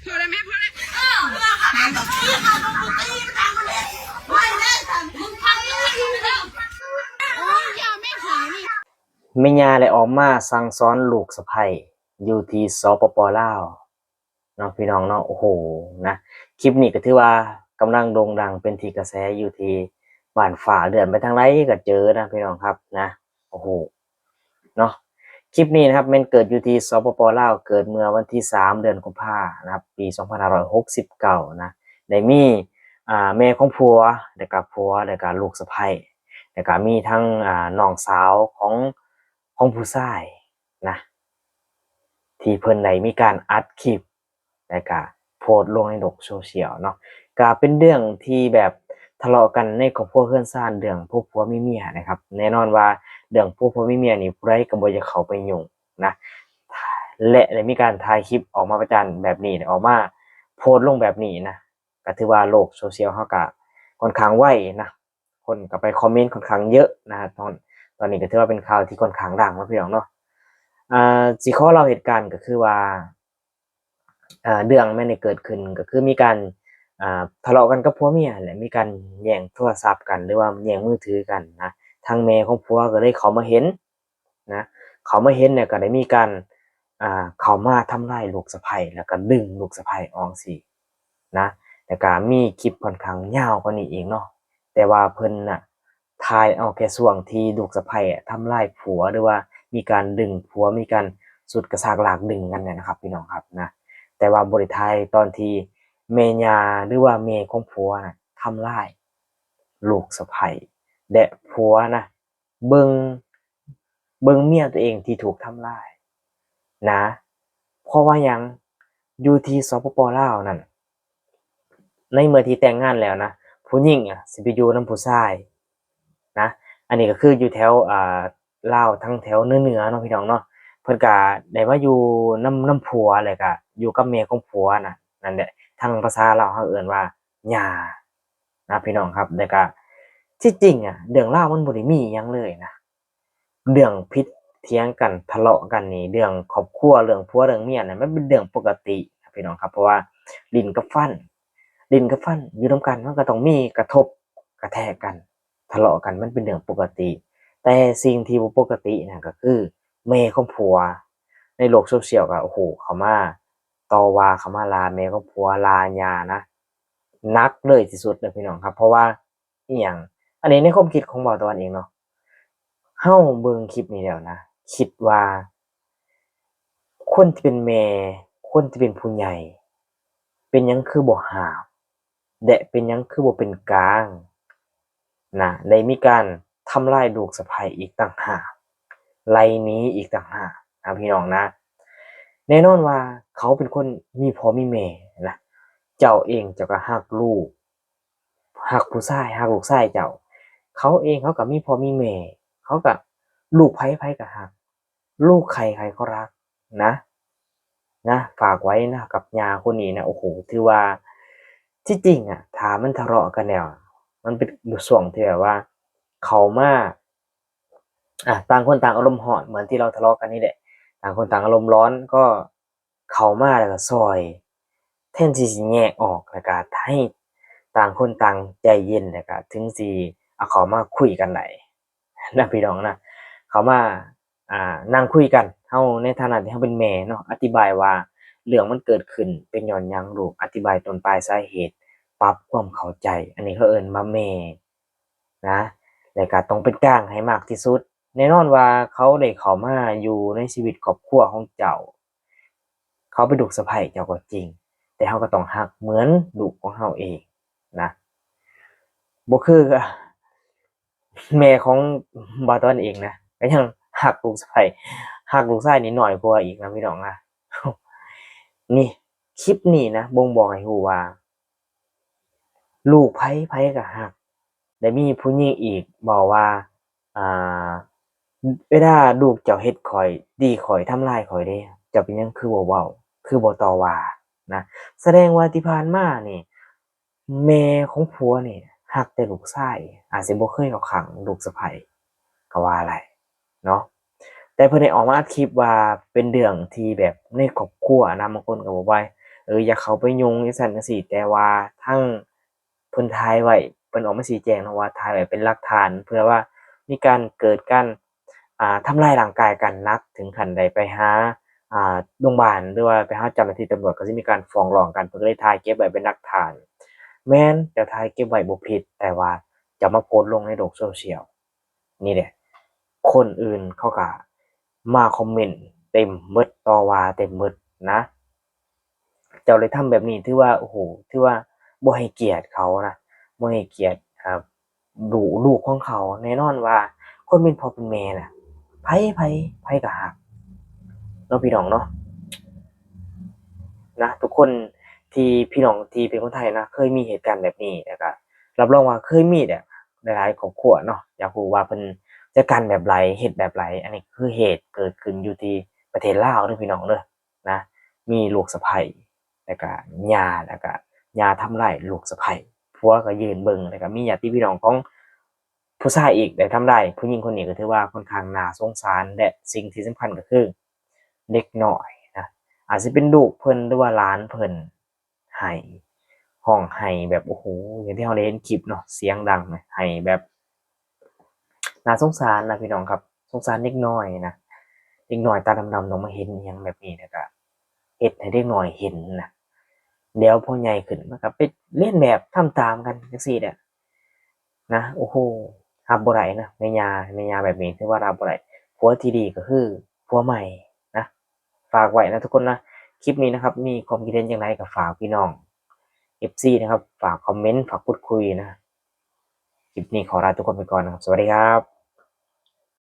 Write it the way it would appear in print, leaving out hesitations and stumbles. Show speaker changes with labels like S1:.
S1: พอได้ไหมพอได้โอ้ยยาไม่ขายนี่
S2: แม่ย่าได้ออกมาสั่งสอนลูกสะใภ้อยู่ที่สปป.ลาวเนาะพี่น้องเนาะโอ้โฮนะคลิปนี้ก็ถือว่ากำลังโด่งดังเป็นที่กระแสอยู่ที่บ้านฟ้าเลื่อนไปทางใดก็เจอนะพี่น้องครับนะโอ้โฮเนาะคลิปนี้นะครับแม่นเกิดอยู่ที่สปป.ลาวเกิดเมื่อวันที่3เดือนกุมภานะครับปี2569นะได้มีแม่ของผัวแล้วก็ผัวแล้วก็ลูกสะใภ้แล้วก็มีทั้งน้องสาวของผู้ชายนะที่เพิ่นได้มีการอัดคลิปแล้วก็โพสต์ลงในโลกโซเชียลเนาะก็เป็นเรื่องที่แบบทะเลาะกันในครอบครัวเรือนชานเรื่องผัวผัวเมียๆนะครับแน่นอนว่าเรื่องผัวผัวเมียๆนี่ผู้ใดก็บ่อยากเข้าไปยุ่งนะและได้มีการถ่ายคลิปออกมาประจานแบบนี้ออกมาโพสต์ลงแบบนี้นะก็ถือว่าโลกโซเชียลเฮาก็ค่อนข้างไวนะคนก็ไปคอมเมนต์ค่อนข้างเยอะนะตอนนี้ก็ถือว่าเป็นข่าวที่ค่อนข้างดังเนาะพี่น้องเนาะสิขอเล่าเหตุการณ์ก็คือว่าเรื่องมันได้เกิดขึ้นก็คือมีการทะเลาะกันกับผัวเมียนั่นแหละมีการแย่งโทรศัพท์กันหรือว่าแย่งมือถือกันนะทางแม่ของผัวก็เลยเข้ามาเห็นนะเขามาเห็นเนี่ยก็ได้มีการเข้ามาทำร้ายลูกสะใภ้แล้วก็ดึงลูกสะใภ้ออกจั่งซี้นะแล้วก็มีคลิปค่อนข้างยาวกว่านี้อีกเนาะแต่ว่าเพิ่นน่ะถ่ายเอาแค่ช่วงที่ลูกสะใภ้อะทำร้ายผัวหรือว่ามีการดึงผัวมีการฉุดกระชากลากดึงกันเนี่ยนะครับพี่น้องครับนะแต่ว่าบ่ได้ถ่ายตอนที่แม่ย่าหรือว่าแม่ของผัวน่ะทำร้ายลูกสะใภ้และผัวนะเบิ่งเมียตัวเองที่ถูกทำร้ายนะเพราะว่าหยังอยู่ที่สปป.ลาวนั่นในเมื่อที่แต่งงานแล้วนะผู้หญิงอะสิไปอยู่นำผู้ชายนะอันนี้ก็คืออยู่แถวลาวทางแถวเหนือๆเนาะพี่น้องเนาะเพิ่นก็ได้มาอยู่นำผัวแล้วก็อยู่กับแม่ของผัวน่ะนั่นแหละทางภาษาลาวเขาเอิ้นว่าย่านะพี่น้องครับแล้วก็ที่จริงอะเรื่องราวมันบ่ได้มีอิหยังเลยนะเรื่องผิดเถียงกันทะเลาะกันนี่เรื่องครอบครัวเรื่องผัวเรื่องเมียน่ะมันเป็นเรื่องปกติครับพี่น้องครับเพราะว่าลิ้นกับฟันอยู่นำกันมันก็ต้องมีกระทบกระแทกกันทะเลาะกันมันเป็นเรื่องปกติแต่สิ่งที่บ่ปกติน่ะก็คือแม่ของผัวในโลกโซเชียลก็โอ้โฮเข้ามาต่อว่าเข้ามาด่าแม่ของผัวด่าย่านะหนักเลยที่สุดเลยพี่น้องครับเพราะว่าอิหยังอันนี้ในความคิดของเบาตะวันเองเนาะเราเบิ่งคลิปนี้แล้วนะคิดว่าคนที่เป็นแม่คนที่เป็นผู้ใหญ่เป็นหยังคือบ่ห้ามและเป็นหยังคือบ่เป็นกลางนะได้มีการทำร้ายลูกสะใภ้อีกต่างหากไล่หนีอีกต่างหากนะพี่น้องนะแน่นอนว่าเขาเป็นคนมีพ่อมีแม่นะเจ้าเองเจ้าก็รักลูกรักผู้ชายรักลูกชายเจ้าเขาเองเขาก็มีพ่อมีแม่เขาก็ลูกไผไผก็รักลูกใครใครก็รักนะฝากไว้นะกับย่าคนนี้นะโอ้โฮถือว่าที่จริงอะถ้ามันทะเลาะกันแล้วมันเป็นอยู่ช่วงที่แบบว่าเขามาต่างคนต่างอารมณ์ร้อนเหมือนที่เราทะเลาะกันนี่แหละต่างคนต่างอารมณ์ร้อนก็เข้ามาแล้วก็ช่วยแทนที่สิแยกออกแล้วก็ให้ต่างคนต่างใจเย็นแล้วก็ถึงสิเอาเข้ามาคุยกันได้นะพี่น้องนะเข้ามานั่งคุยกันเราในฐานะที่เราเป็นแม่เนาะอธิบายว่าเรื่องมันเกิดขึ้นเป็นญ้อนหยังลูกอธิบายต้นปลายสาเหตุปรับความเข้าใจอันนี้เขาเอิ้นว่าแม่นะแล้วก็ต้องเป็นกลางให้มากที่สุดแน่นอนว่าเขาได้เข้ามาอยู่ในชีวิตครอบครัวของเจ้าเขาเป็นลูกสะใภ้เจ้าก็จริงแต่เราก็ต้องรักเหมือนลูกของเราเองนะบ่คือแม่ของบ่าวตอนเองนะก็ยังรักลูกสะใภ้รักลูกชายนี่น้อยกว่าอีกนะพี่น้องนะนี่คลิปนี้นะบ่งบอกให้รู้ว่าลูกไผก็รักและมีผู้หญิงอีกเว้าว่าอ่าเวลาลูกเจ้าเฮ็ดข้อยตีข้อยทำร้ายข้อยเดะเจ้าเป็นหยังคือบ่เว้าคือบ่ต่อว่านะแสดงว่าที่ผ่านมานี่แม่ของผัวนี่รักแต่ลูกชายอาจสิบ่เคยเข้าข้างลูกสะใภ้ก็ว่าได้เนาะแต่เพิ่นได้ออกมาอัดคลิปว่าเป็นเรื่องที่แบบในครอบครัวนะบางคนก็บอกว่า อย่าเข้าไปยุ่งจังซั่นจังซี้แต่ว่าทั้งเพิ่นถ่ายไว้เพิ่นออกมาชี้แจงเนาะว่าถ่ายไว้เป็นหลักฐานเผื่อว่ามีการเกิดการทำร้ายร่างกายกันหนักถึงขั้นใดไปหาโรงบาลหรือว่าไปหาเจ้าหน้าที่ตำรวจก็สิมีการฟ้องร้องกันเพิ่นก็เลยถ่ายเก็บไว้เป็นหลักฐานแม่นเจ้าถ่ายเก็บไว้บ่ผิดแต่ว่าจะมาโพสต์ลงในโลกโซเชียลนี่แหละคนอื่นเขาก็มาคอมเมนต์เต็มเบิดต่อว่าเต็มเบิดนะเจ้าเลยทำแบบนี้ถือว่าโอ้โฮถือว่าบ่ให้เกียรติเขานะบ่ให้เกียรติลูกของเขาแน่นอนว่าคนเป็นพ่อเป็นแม่น่ะไผก็รักเนาะพี่น้องเนาะ นะทุกคนที่พี่น้องที่เป็นคนไทยนะเคยมีเหตุการณ์แบบนี้แล้วก็รับรองว่าเคยมีเนี่ยหลายๆครอบครัวเนาะอยากรู้ว่าเพิ่นจัดการแบบไรเฮ็ดแบบไรอันนี้คือเหตุเกิดขึ้นอยู่ที่ประเทศลาวเด้อพี่น้องเด้อนะมีลูกสะใภ้แล้วก็ย่าทำร้ายลูกสะใภ้ผัวก็ยืนเบิ่งแล้วก็มีญาติพี่น้องของผู้ชายอีกได้ทำร้ายผู้หญิงคนนี้ก็ถือว่าค่อนข้างน่าสงสารและสิ่งที่สำคัญก็คือเด็กน้อยนะ อาจจะเป็นลูกเพิ่นหรือว่าหลานเพิ่นไห้ร้องไห้แบบโอ้โฮอย่างที่เราได้เห็นคลิปเนาะเสียงดังไห้แบบน่าสงสารนะพี่น้องครับสงสารเด็กน้อยนะเด็กน้อยตาดำๆต้องมาเห็นอิหยังแบบนี้แล้วก็เฮ็ดให้เด็กน้อยเห็นนะเดี๋ยวพอใหญ่ขึ้นมันก็ไปเลียนแบบทำตามกันจังซี่แหละนะโอ้โฮรับบ่ได้นะแม่ย่าแบบนี้ถือว่ารับบ่ได้ผัวที่ดีก็คือผัวใหม่นะฝากไว้นะทุกคนนะ คลิปนี้นะครับมีความคิดเห็นอย่างไรกับฝากพี่น้อง FC นะครับฝากคอมเมนต์ฝากพูดคุยนะคลิปนี้ขอลาทุกคนไปก่อนนะครับสวัสดีครับ